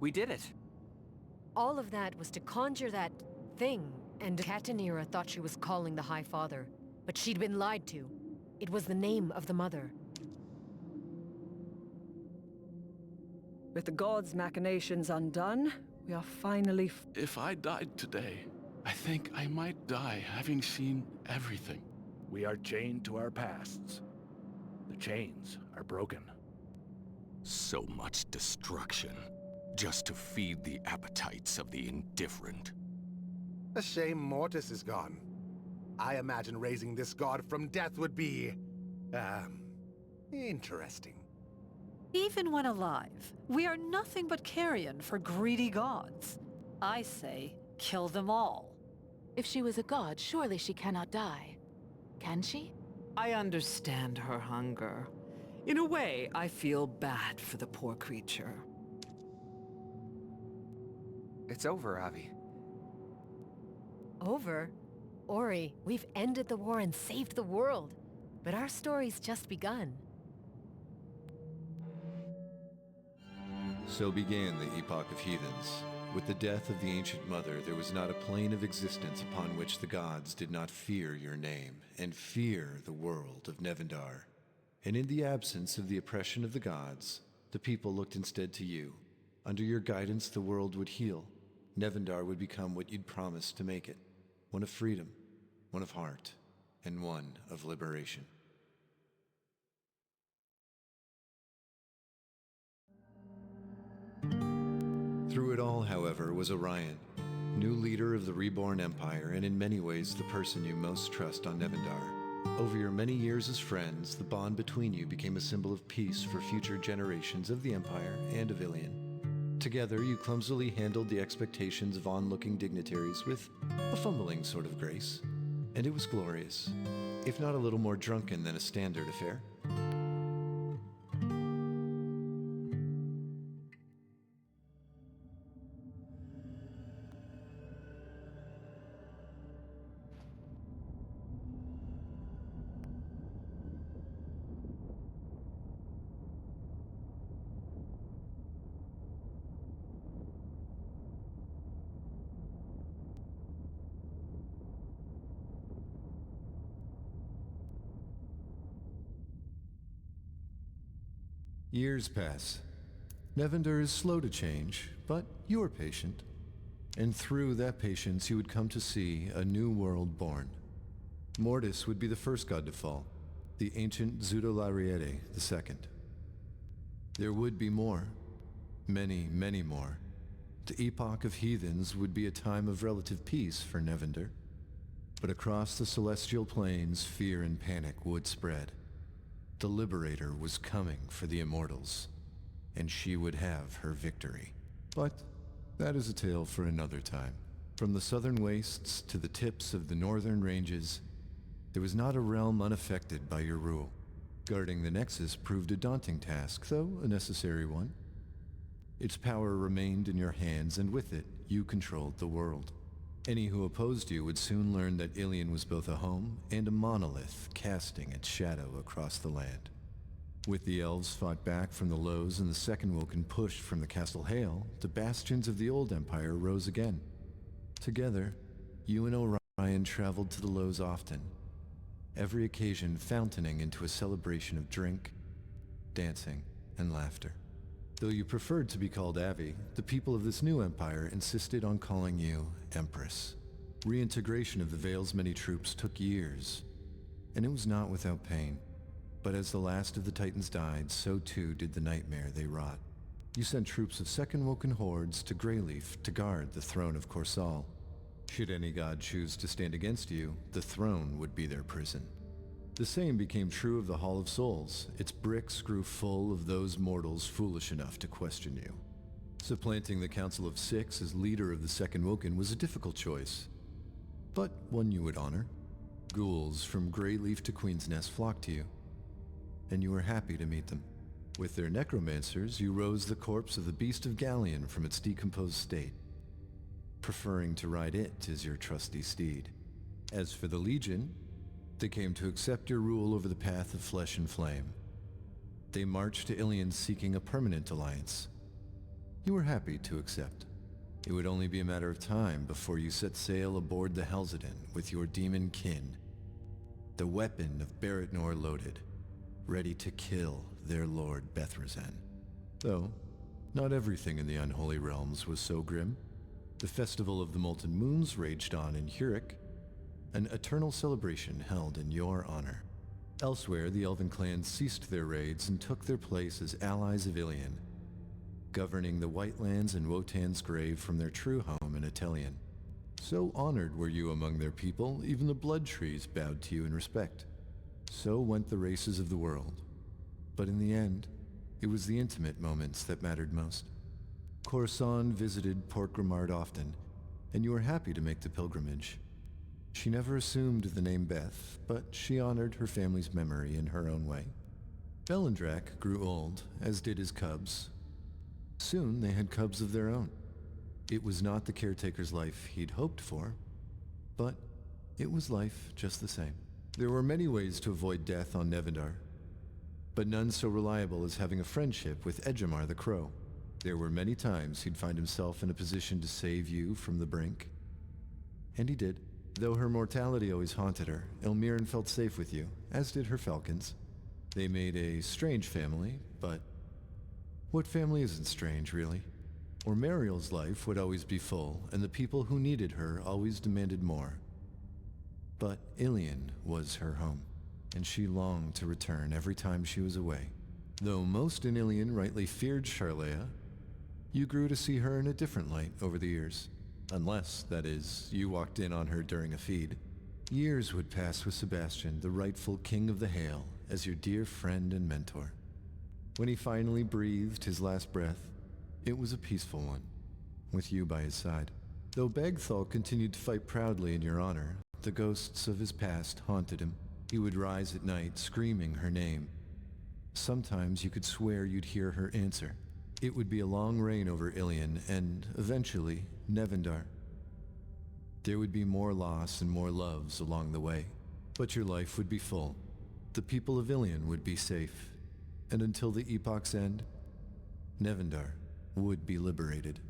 We did it. All of that was to conjure that thing, and Katanira thought she was calling the High Father, but she'd been lied to. It was the name of the mother. With the gods' machinations undone, we are finally If I died today, I think I might die having seen everything. We are chained to our pasts. The chains are broken. So much destruction, just to feed the appetites of the indifferent. A shame Mortis is gone. I imagine raising this god from death would be... interesting. Even when alive, we are nothing but carrion for greedy gods. I say, kill them all. If she was a god, surely she cannot die. Can she? I understand her hunger. In a way, I feel bad for the poor creature. It's over, Avi. Over? Ori, we've ended the war and saved the world. But our story's just begun. So began the Epoch of Heathens. With the death of the Ancient Mother, there was not a plane of existence upon which the gods did not fear your name, and fear the world of Nevendar. And in the absence of the oppression of the gods, the people looked instead to you. Under your guidance, the world would heal. Nevendar would become what you'd promised to make it. One of freedom, one of heart, and one of liberation. Through it all, however, was Orion, new leader of the reborn empire, and in many ways the person you most trust on Nevendar. Over your many years as friends, the bond between you became a symbol of peace for future generations of the empire and of Ilion. Together, you clumsily handled the expectations of onlooking dignitaries with a fumbling sort of grace, and it was glorious, if not a little more drunken than a standard affair. Years pass. Nevendar is slow to change, but you are patient. And through that patience you would come to see a new world born. Mortis would be the first god to fall, the ancient Zudolariete the second. There would be more. Many, many more. The Epoch of Heathens would be a time of relative peace for Nevendar. But across the celestial plains, fear and panic would spread. The Liberator was coming for the Immortals, and she would have her victory. But that is a tale for another time. From the southern wastes to the tips of the northern ranges, there was not a realm unaffected by your rule. Guarding the Nexus proved a daunting task, though a necessary one. Its power remained in your hands, and with it, you controlled the world. Any who opposed you would soon learn that Ilion was both a home and a monolith casting its shadow across the land. With the elves fought back from the Lows and the Second Woken pushed from the Castle Hale, the bastions of the old empire rose again. Together, you and Orion traveled to the Lows often, every occasion fountaining into a celebration of drink, dancing, and laughter. Though you preferred to be called Avi, the people of this new empire insisted on calling you Empress. Reintegration of the Veil's many troops took years, and it was not without pain. But as the last of the Titans died, so too did the nightmare they wrought. You sent troops of Second Woken hordes to Greyleaf to guard the throne of Corsal. Should any god choose to stand against you, the throne would be their prison. The same became true of the Hall of Souls. Its bricks grew full of those mortals foolish enough to question you. Supplanting the Council of Six as leader of the Second Woken was a difficult choice, but one you would honor. Ghouls from Greyleaf to Queen's Nest flocked to you, and you were happy to meet them. With their necromancers, you rose the corpse of the Beast of Galleon from its decomposed state, preferring to ride it as your trusty steed. As for the Legion, they came to accept your rule over the path of flesh and flame. They marched to Ilion seeking a permanent alliance. You were happy to accept. It would only be a matter of time before you set sail aboard the Helzadin with your demon kin, the weapon of Barrett-Nor loaded, ready to kill their lord Bethrazan. Though, not everything in the Unholy Realms was so grim. The Festival of the Molten Moons raged on in Hurek, an eternal celebration held in your honor. Elsewhere, the Elven clans ceased their raids and took their place as allies of Ilion, governing the Whitelands and Wotan's grave from their true home in Atelian. So honored were you among their people, even the blood trees bowed to you in respect. So went the races of the world. But in the end, it was the intimate moments that mattered most. Coruscant visited Port Grimard often, and you were happy to make the pilgrimage. She never assumed the name Beth, but she honored her family's memory in her own way. Belendrak grew old, as did his cubs. Soon they had cubs of their own. It was not the caretaker's life he'd hoped for, but it was life just the same. There were many ways to avoid death on Nevendar, but none so reliable as having a friendship with Edgemar the Crow. There were many times he'd find himself in a position to save you from the brink. And he did. Though her mortality always haunted her, Elmiran felt safe with you, as did her falcons. They made a strange family, but what family isn't strange, really? Or Mariel's life would always be full, and the people who needed her always demanded more. But Ilion was her home, and she longed to return every time she was away. Though most in Ilion rightly feared Charlea, you grew to see her in a different light over the years. Unless, that is, you walked in on her during a feed. Years would pass with Sebastian, the rightful king of the Hail, as your dear friend and mentor. When he finally breathed his last breath, it was a peaceful one, with you by his side. Though Bagthal continued to fight proudly in your honor, the ghosts of his past haunted him. He would rise at night, screaming her name. Sometimes you could swear you'd hear her answer. It would be a long reign over Ilion, and eventually, Nevendar. There would be more loss and more loves along the way, but your life would be full. The people of Ilion would be safe, and until the epoch's end, Nevendar would be liberated.